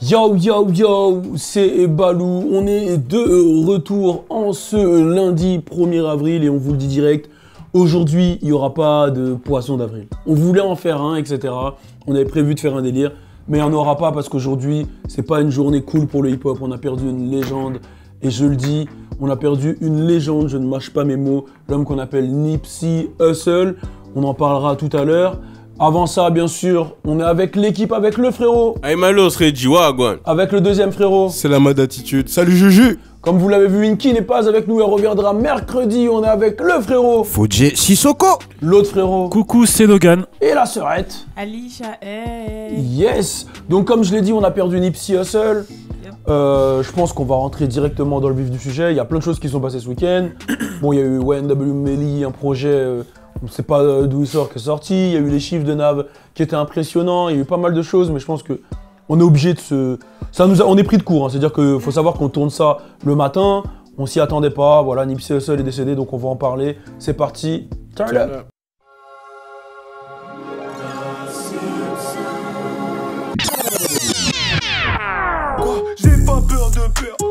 Yo yo yo, c'est Balou, on est de retour en ce lundi 1er avril et on vous le dit direct, aujourd'hui il n'y aura pas de poisson d'avril. On voulait en faire un, etc. On avait prévu de faire un délire, mais il n'y en aura pas parce qu'aujourd'hui c'est pas une journée cool pour le hip-hop, on a perdu une légende. Et je le dis, on a perdu une légende, je ne mâche pas mes mots, l'homme qu'on appelle Nipsey Hussle, on en parlera tout à l'heure. Avant ça, bien sûr, on est avec l'équipe, avec le frérot. Hey Malo, serait Wagwan. Avec le deuxième frérot. C'est la mode attitude. Salut Juju. Comme vous l'avez vu, Inky n'est pas avec nous, elle reviendra mercredi. On est avec le frérot. Fodje Sissoko. L'autre frérot. Coucou, c'est Logan. Et la sœurette. Alicia, hey. Yes. Donc comme je l'ai dit, on a perdu Nipsey Hussle. Je pense qu'on va rentrer directement dans le vif du sujet. Il y a plein de choses qui sont passées ce week-end. Bon, il y a eu NW Melly, un projet... on ne sait pas d'où il sort qui est sorti, il y a eu les chiffres de Nav qui étaient impressionnants, il y a eu pas mal de choses, mais je pense qu'on est obligé de se... on est pris de court, hein. C'est-à-dire qu'il faut savoir qu'on tourne ça le matin, on s'y attendait pas, voilà, Nipsey Hussle est décédé, donc on va en parler. C'est parti, turn up. J'ai pas peur de perdre,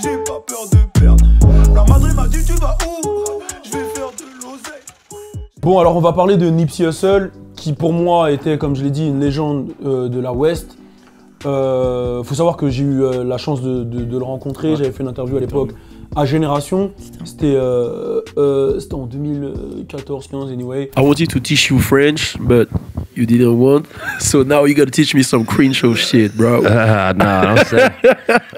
j'ai pas peur de perdre. La Madrid m'a dit tu vas où? Je vais faire de l'oseille. Bon, alors on va parler de Nipsey Hussle, qui pour moi était, comme je l'ai dit, une légende de la West. Faut savoir que j'ai eu la chance de le rencontrer, j'avais fait une interview à l'époque à Génération, c'était en 2014-15 anyway. I wanted to teach you French, but you didn't want. So now you gotta teach me some cringe shit, bro. No,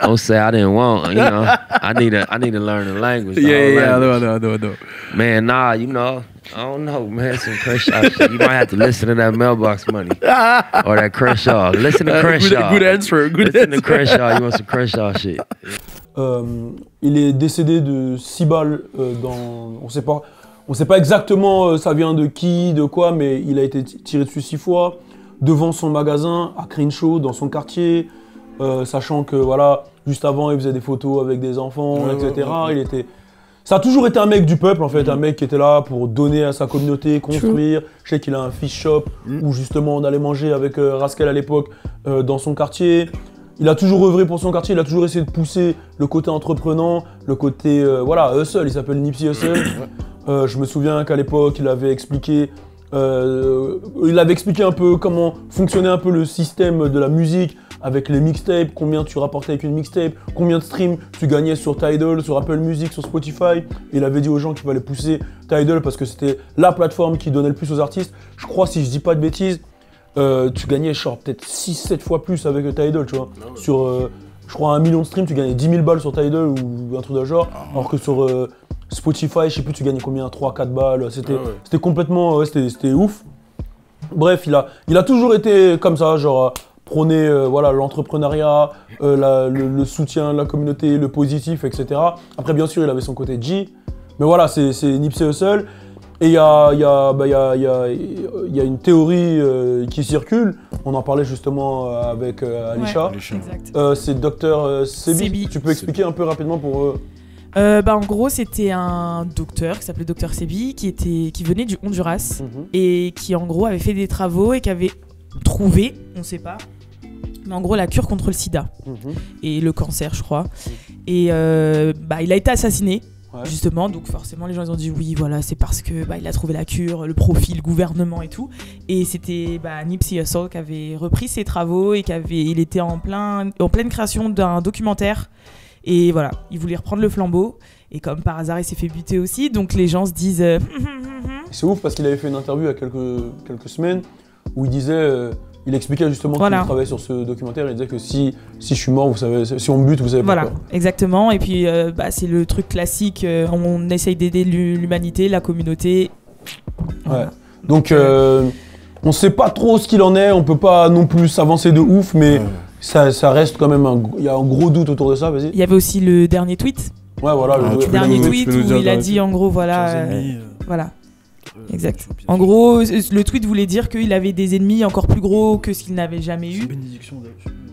don't say I didn't want. You know, I need to learn the language. Yeah, no. Man, nah, you know, I don't know, man. Some Crenshaw shit. You might have to listen to that mailbox money or that Crenshaw. Listen to Crenshaw. Good answer. Listen to Crenshaw. You want some Crenshaw shit? Il est décédé de 6 balles dans... On sait pas exactement ça vient de qui, de quoi, mais il a été tiré dessus 6 fois, devant son magasin, à Crenshaw, dans son quartier, sachant que, voilà, juste avant, il faisait des photos avec des enfants, etc. Il était... Ça a toujours été un mec du peuple, en fait, un mec qui était là pour donner à sa communauté, construire. Je sais qu'il a un fish shop où, justement, on allait manger avec Rascal à l'époque dans son quartier. Il a toujours œuvré pour son quartier, il a toujours essayé de pousser le côté entreprenant, le côté, voilà, Hussle, il s'appelle Nipsey Hussle. Je me souviens qu'à l'époque, il avait expliqué un peu comment fonctionnait un peu le système de la musique avec les mixtapes, combien tu rapportais avec une mixtape, combien de streams tu gagnais sur Tidal, sur Apple Music, sur Spotify. Il avait dit aux gens qu'il fallait pousser Tidal parce que c'était la plateforme qui donnait le plus aux artistes. Je crois, si je dis pas de bêtises, tu gagnais genre peut-être 6-7 fois plus avec Tidal, tu vois. Sur, je crois, 1 million de streams, tu gagnais 10 000 balles sur Tidal ou un truc de genre, alors que sur Spotify, je sais plus, tu gagnais combien, 3-4 balles, c'était complètement, c'était ouf. Bref, il a toujours été comme ça, genre prôner voilà, l'entrepreneuriat, le soutien de la communauté, le positif, etc. Après, bien sûr, il avait son côté G, mais voilà, c'est Nipsey Hussle. Et il y a une théorie qui circule, on en parlait justement avec Alicia. Ouais, c'est Dr Sebi. Tu peux expliquer un peu rapidement pour... En gros, c'était un docteur qui s'appelait Dr Sebi qui venait du Honduras et qui en gros avait fait des travaux et qui avait trouvé, on sait pas, mais en gros la cure contre le sida et le cancer, je crois. Et il a été assassiné. Ouais. Justement, donc forcément les gens ils ont dit oui voilà c'est parce que il a trouvé la cure, le profil, le gouvernement et tout, et c'était Nipsey Hussle qui avait repris ses travaux et il était en pleine création d'un documentaire et voilà, il voulait reprendre le flambeau et comme par hasard il s'est fait buter aussi, donc les gens se disent C'est ouf parce qu'il avait fait une interview il y a quelques semaines où il disait il expliquait justement qu'il travaillait sur ce documentaire. Il disait que si je suis mort, vous savez, si on me bute, vous savez pourquoi. Voilà, exactement. Et puis, c'est le truc classique. On essaye d'aider l'humanité, la communauté. Voilà. Ouais. Donc, on sait pas trop ce qu'il en est. On peut pas non plus s'avancer de ouf, mais ça reste quand même il y a un gros doute autour de ça. Vas-y. Il y avait aussi le dernier tweet. Ouais, voilà. Le dernier tweet où il a dit en gros, voilà. Voilà. Exact. En gros, le tweet voulait dire qu'il avait des ennemis encore plus gros que ce qu'il n'avait jamais eu.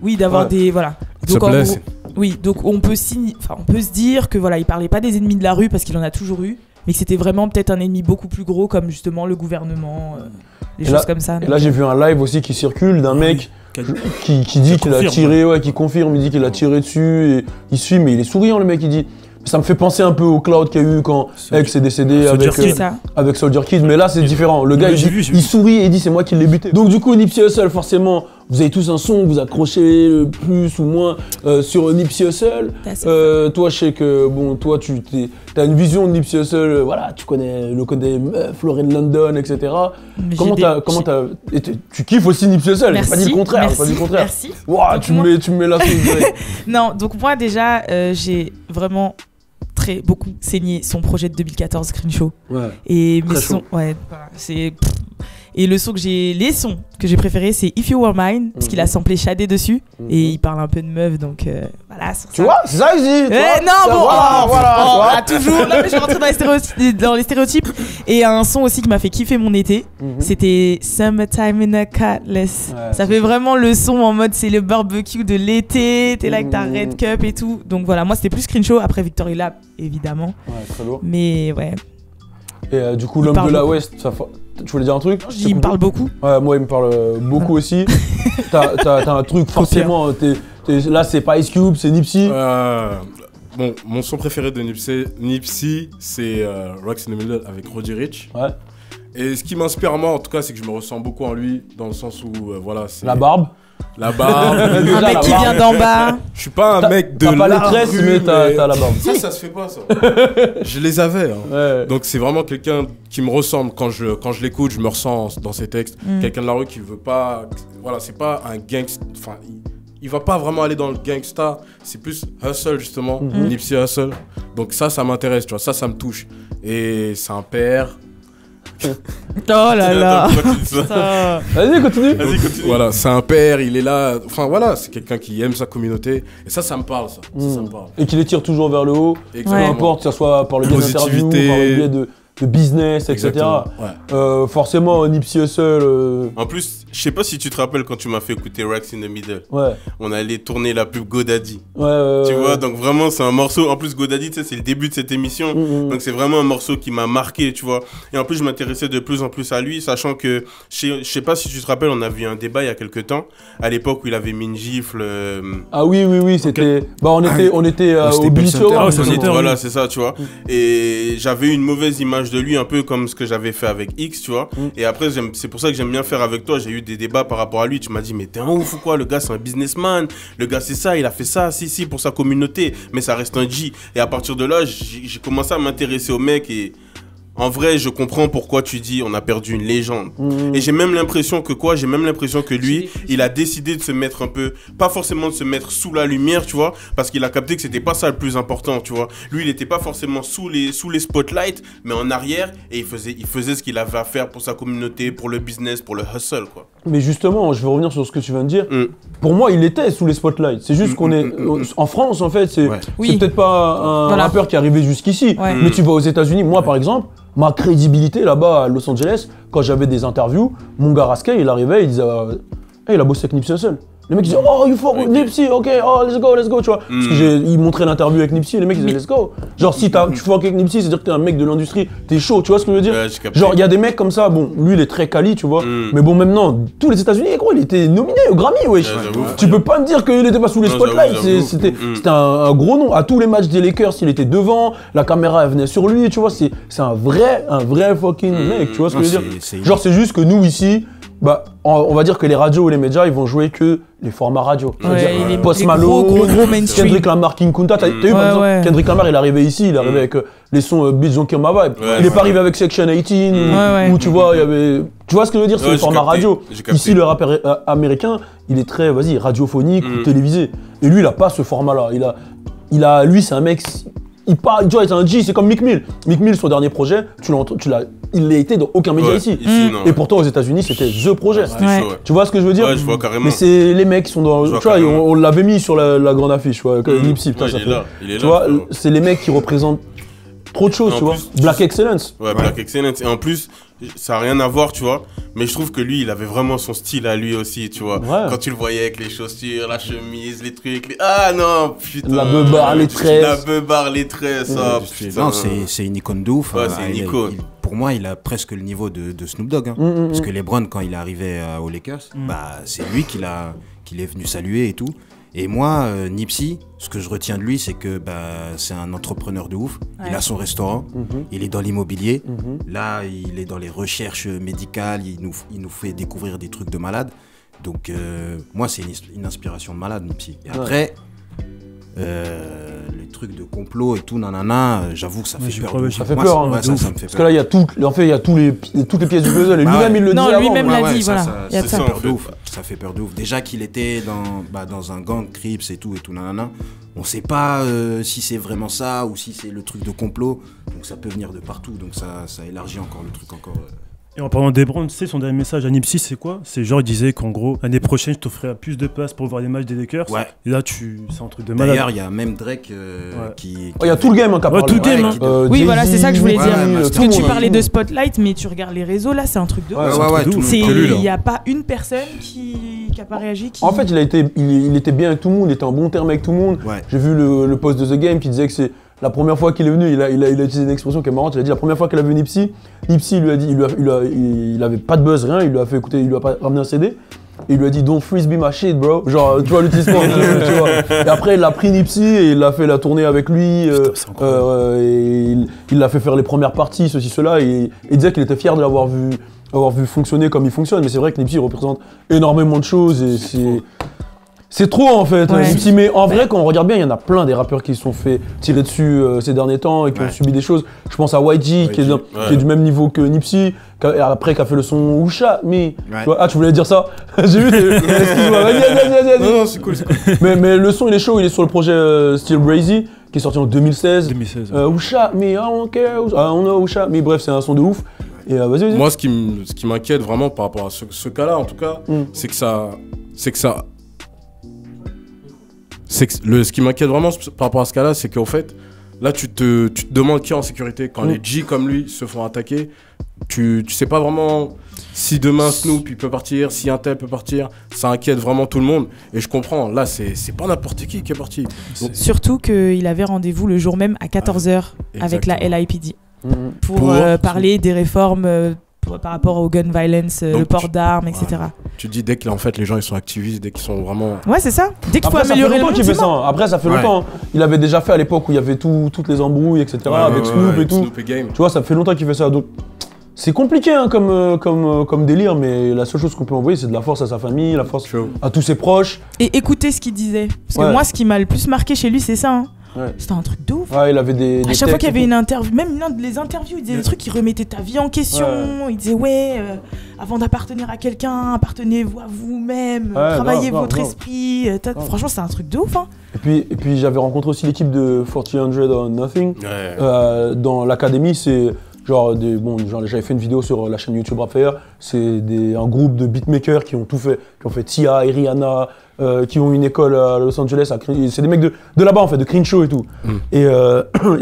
Oui, d'avoir des voilà. Donc en gros, oui, donc on peut se dire que voilà, il parlait pas des ennemis de la rue parce qu'il en a toujours eu, mais que c'était vraiment peut-être un ennemi beaucoup plus gros comme justement le gouvernement, des choses comme ça. Et là, j'ai vu un live aussi qui circule d'un mec qui dit qu'il a confirme. tiré, ouais, qui confirme, il dit qu'il a tiré dessus, et il suit, mais il est souriant le mec, il dit. Ça me fait penser un peu au cloud qu'il y a eu quand X est décédé Soldier avec, Kid. ça. avec Soldier Kid, mais là c'est différent. Le gars Ouais, il, j'ai dit- vu, j'ai il vu. sourit et il dit c'est moi qui l'ai buté. Donc du coup Nipsey Hussle forcément, vous avez tous un son que vous accrochez le plus ou moins sur Nipsey Hussle. Toi je sais que bon toi t'as une vision de Nipsey Hussle, voilà tu connais le côté meuf, Lauren London, etc. Mais Comment t'as et tu kiffes aussi Nipsey Hussle, j'ai pas dit le contraire, j'ai pas dit le contraire. Merci. Ouah, Donc, tu moi- me mets la sauce direct. Non, donc moi déjà, j'ai vraiment beaucoup saigné son projet de 2014 Screen Show. Ouais. Et mes Très sons, chaud. ouais, voilà, c'est. Et les sons que j'ai préférés, c'est If You Were Mine, parce qu'il a samplé Shadé dessus, et il parle un peu de meuf, donc voilà. sur Tu ça. vois, c'est ça que je dis. tu vois. Non, bon, Voilà. toujours. Là, je vais rentrer dans les stéréotypes. Et un son aussi qui m'a fait kiffer mon été, c'était Summertime in a Cutlass. Ouais, Ça fait vraiment le son en mode c'est le barbecue de l'été, t'es là avec ta red cup et tout. Donc voilà, moi c'était plus Screen Show, après Victory Lap évidemment. Ouais, très lourd. Mais ouais, Et du coup, Il l'homme parle de la beaucoup. West, tu voulais dire un truc? je dis, il me parle beaucoup. Ouais, moi, il me parle beaucoup aussi. T'as un truc, forcément, là, c'est pas Ice Cube, c'est Nipsey. Bon, mon son préféré de Nipsey, c'est Rocks in the Middle avec Roddy Ricch. Ouais. Et ce qui m'inspire moi, en tout cas, c'est que je me ressens beaucoup en lui, dans le sens où, voilà, c'est... La barbe. La barbe. Un Déjà, mec la qui barbe. vient d'en bas. Je suis pas un mec de T'as pas les la tresses, rue, mais t'as la barbe. Ça se fait pas, ça. Je les avais, hein. Ouais. Donc c'est vraiment quelqu'un qui me ressemble quand je l'écoute, je me ressens dans ses textes. Quelqu'un de la rue qui veut pas, voilà, c'est pas un gangster, enfin il va pas vraiment aller dans le gangsta, c'est plus hustle justement, Nipsey Hussle. Donc ça m'intéresse, tu vois, ça me touche. Et c'est un père. Oh là là. Vas-y, continue. Donc, voilà, c'est un père, il est là, enfin voilà, c'est quelqu'un qui aime sa communauté. Et ça me parle, ça me parle. Et qui les tire toujours vers le haut. Peu Exactement. importe, que ce soit par le biais d'interviews, Positivité. par le biais de business, etc. Exactement, ouais. Forcément, Nipsey Hussle. En plus, je sais pas si tu te rappelles quand tu m'as fait écouter Racks in the Middle. Ouais. On allait tourner la pub GoDaddy. Ouais. Tu vois, donc vraiment, c'est un morceau. En plus, GoDaddy, tu sais, c'est le début de cette émission. Donc, c'est vraiment un morceau qui m'a marqué, tu vois. Et en plus, je m'intéressais de plus en plus à lui, sachant que, je sais pas si tu te rappelles, on a vu un débat il y a quelques temps, à l'époque où il avait mis une gifle. Ah oui, c'était. Bah, on était au Staples Billy Center. Awards, Ah, c'est justement. Voilà, c'est ça, tu vois. Et j'avais une mauvaise image de lui, un peu comme ce que j'avais fait avec X, tu vois. Et après, c'est pour ça que j'aime bien faire avec toi. J'ai eu des débats par rapport à lui. Tu m'as dit, mais t'es un ouf ou quoi? Le gars, c'est un businessman. Le gars, c'est ça. Il a fait ça, si, pour sa communauté. Mais ça reste un G. Et à partir de là, j'ai commencé à m'intéresser au mec et. En vrai, je comprends pourquoi tu dis on a perdu une légende. Et j'ai même l'impression que lui, il a décidé de se mettre un peu, pas forcément de se mettre sous la lumière, tu vois, parce qu'il a capté que c'était pas ça le plus important, tu vois. Lui, il était pas forcément sous les spotlights, mais en arrière, et il faisait ce qu'il avait à faire pour sa communauté, pour le business, pour le hustle, quoi. Mais justement, je vais revenir sur ce que tu viens de dire. Pour moi, il était sous les spotlights. C'est juste qu'on est en France, en fait. C'est Oui. peut-être pas un Voilà. rappeur qui est arrivé jusqu'ici. Ouais. Mais tu vas aux États-Unis. Moi, par exemple, ma crédibilité là-bas à Los Angeles, quand j'avais des interviews, mon gars Rascal, il arrivait, il disait, hey, il a bossé avec Nipsey Hussle. Les mecs disaient, oh, you fuck with Nipsey, ok, oh, let's go, tu vois. Parce que il montrait l'interview avec Nipsey, les mecs ils disaient, let's go. Genre, si tu fuck avec Nipsey, c'est-à-dire que t'es un mec de l'industrie, t'es chaud, tu vois ce que je veux dire? Ouais, j'ai capté. Genre, il y a des mecs comme ça, bon, lui il est très quali, tu vois. Mais bon, maintenant, tous les États-Unis, gros, il était nominé au Grammy, wesh. j'avoue. Tu peux pas me dire qu'il était pas sous les Non, spotlights, j'avoue. c'était un gros nom. À tous les matchs des Lakers, il était devant, la caméra elle venait sur lui, tu vois. C'est un vrai fucking mec, tu vois ce que je veux dire? Genre, c'est juste que nous ici, bah, on va dire que les radios ou les médias, ils vont jouer que les formats radio. Ouais, C'est-à-dire, les Post gros Malone, mainstream. Kendrick Lamar, King Kunta. T'as vu par exemple, ouais. Kendrick Lamar, il est arrivé ici, il est arrivé avec les sons Beats Don't Kill My Vibe. Ouais, Il est ouais. pas arrivé avec Section 18, Ouais. où tu vois, il y avait. Tu vois ce que je veux dire? C'est Ouais, le j'ai format capté, radio. j'ai capté. Ici, le rappeur américain, il est très, radiophonique ou télévisé. Et lui, il a pas ce format-là. Lui, c'est un mec. Il parle, tu vois, c'est un G, c'est comme Meek Mill. Meek Mill, son dernier projet, il n'a été dans aucun média Ouais, ici. non, Et pourtant, aux États-Unis, c'était THE projet. C'était Ouais. chaud, ouais. Tu vois ce que je veux dire? Ouais, je vois carrément. Mais c'est les mecs qui sont dans. Je vois Tu vois, carrément. on l'avait mis sur la grande affiche, tu vois, Nipsey, putain, Ouais, ça il est fait. là, il est Tu là, vois, frérot. c'est les mecs qui représentent trop de choses, En tu vois. plus, Black Excellence. Ouais, Black Excellence. Et en plus, ça n'a rien à voir, tu vois. Mais je trouve que lui, il avait vraiment son style à lui aussi, tu vois. Ouais. Quand tu le voyais avec les chaussures, la chemise, les trucs. Ah non, putain. La beubare, les tresses. La beubare, les tresses, ça, putain. Non, c'est une icône de ouf. Ouais, c'est une icône. Pour pour moi, il a presque le niveau de Snoop Dogg. Hein. Parce que LeBron, quand il est arrivé aux Lakers, bah, c'est lui qui est venu saluer et tout. Et moi, Nipsey, ce que je retiens de lui, c'est que c'est un entrepreneur de ouf. Ouais. Il a son restaurant, il est dans l'immobilier. Là, il est dans les recherches médicales, il nous fait découvrir des trucs de malade. Donc, moi, c'est une inspiration de malade, Nipsey. Et après, les trucs de complot et tout, nanana, j'avoue que ça fait peur. Ça fait peur, hein, ça me fait peur. Parce que là, il y a toutes les pièces du puzzle. Et lui-même, il le dit non, avant. lui-même l'a dit, voilà. Ça fait peur de ouf. Ça fait peur de ouf. Déjà qu'il était dans un gang Crips et tout, nanana. On sait pas si c'est vraiment ça ou si c'est le truc de complot. Donc ça peut venir de partout. Donc ça élargit encore le truc encore. Et en parlant des Browns, tu sais, son dernier message à Nipsey, c'est quoi? C'est genre, il disait qu'en gros, l'année prochaine, je t'offrirai plus de places pour voir les matchs des Lakers. Ouais. Et là, c'est un truc de malade. D'ailleurs, il y a même Drake qui... Il y a tout le game qui a parlé. Tout le game. Oui, voilà, c'est ça que je voulais dire. Parce que tu parlais de Spotlight, mais tu regardes les réseaux, là, c'est un truc de ouf. Il n'y a pas une personne qui n'a pas réagi. En fait, il était bien avec tout le monde, il était en bon terme avec tout le monde. J'ai vu le post de The Game qui disait que c'est la première fois qu'il est venu, il a utilisé une expression qui est marrante. Il a dit la première fois qu'il a vu Nipsey, il lui a dit, il avait pas de buzz, rien, il lui a fait écouter, il lui a pas ramené un CD. Et il lui a dit don't freeze be my shit, bro. Genre, tu vois, l'utilisation, tu vois. Et après, il a pris Nipsey et il a fait la tournée avec lui. Et il l'a fait faire les premières parties, ceci, cela. Et il disait qu'il était fier de l'avoir vu fonctionner comme il fonctionne. Mais c'est vrai que Nipsey représente énormément de choses et c'est trop en fait, Nipsey, mais en vrai quand on regarde bien, il y en a plein des rappeurs qui se sont fait tirer dessus ces derniers temps et qui ont subi des choses. Je pense à YG qui est du même niveau que Nipsey, après qui a fait le son Usha, mais tu voulais dire ça? J'ai vu, excuse-moi, vas-y. Non, c'est cool. mais le son il est chaud, il est sur le projet Still Brazy qui est sorti en 2016. Usha, mais I don't care, I don't know Usha, mais bref, c'est un son de ouf. Et vas-y. Moi, ce qui m'inquiète vraiment par rapport à ce cas-là, en tout cas, ce qui m'inquiète vraiment par rapport à ce cas-là, c'est qu'en fait, là, tu te demandes qui est en sécurité. Quand les G comme lui se font attaquer, tu sais pas vraiment si demain Snoop il peut partir, si un tel peut partir. Ça inquiète vraiment tout le monde. Et je comprends, là, c'est pas n'importe qui est parti. Donc, surtout qu'il avait rendez-vous le jour même à 14h avec la LAPD pour parler des réformes par rapport au gun violence, le port d'armes, etc. Tu dis dès que en fait les gens ils sont activistes, dès qu'ils sont vraiment... Ouais, c'est ça. Dès qu'il faut améliorer le monde, fait ça. Après ça fait longtemps. Il avait déjà fait à l'époque où il y avait toutes les embrouilles, etc. avec Snoop et tout. Snoop et Game. Tu vois, ça fait longtemps qu'il fait ça. Donc c'est compliqué hein, comme délire, mais la seule chose qu'on peut envoyer c'est de la force à sa famille, la force à tous ses proches. Et écouter ce qu'il disait. Parce que moi ce qui m'a le plus marqué chez lui c'est ça. Hein. C'était un truc de ouf. Il avait des à chaque fois qu'il y avait une interview, même les interviews, il disait des trucs qui remettaient ta vie en question. Il disait avant d'appartenir à quelqu'un, appartenez-vous à vous-même, travaillez votre esprit. Franchement, c'est un truc de ouf. Hein. Et puis j'avais rencontré aussi l'équipe de 400 or Nothing dans l'académie. C'est j'avais fait une vidéo sur la chaîne YouTube Raphaël. C'est un groupe de beatmakers qui ont tout fait, qui ont fait Tia et Rihanna. Qui ont une école à Los Angeles, c'est des mecs de là-bas en fait, de Crenshaw et tout. Et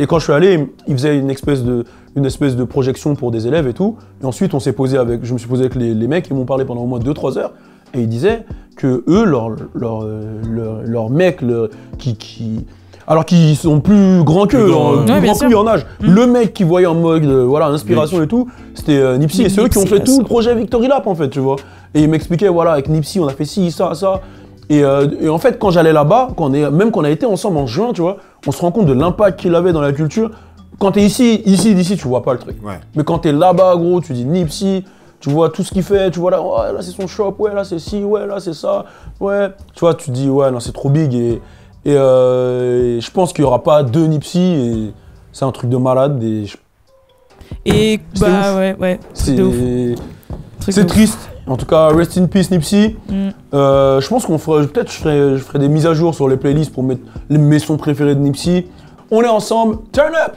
quand je suis allé, ils faisaient une espèce de projection pour des élèves et tout. Et ensuite, je me suis posé avec les mecs, ils m'ont parlé pendant au moins 2-3 heures. Et ils disaient que eux, leurs mecs, alors qu'ils sont plus grands qu'eux, plus grands que lui en âge. Le mec qui voyait en mode inspiration et tout, c'était Nipsey. Et c'est eux qui ont fait tout le projet Victory Lap en fait, tu vois. Et ils m'expliquaient, avec Nipsey, on a fait ci, ça. Et en fait, quand j'allais là-bas, même quand on a été ensemble en juin, tu vois, on se rend compte de l'impact qu'il avait dans la culture. Quand t'es ici, tu vois pas le truc. Mais quand t'es là-bas, gros, tu dis Nipsey, tu vois tout ce qu'il fait, tu vois là c'est son shop, là c'est ci, là c'est ça, Tu vois, tu dis non, c'est trop big et je pense qu'il y aura pas deux Nipsey et c'est un truc de malade c'est triste. En tout cas, rest in peace Nipsey. Je pense qu'on ferait, je ferai des mises à jour sur les playlists pour mettre mes sons préférés de Nipsey. On est ensemble, turn up!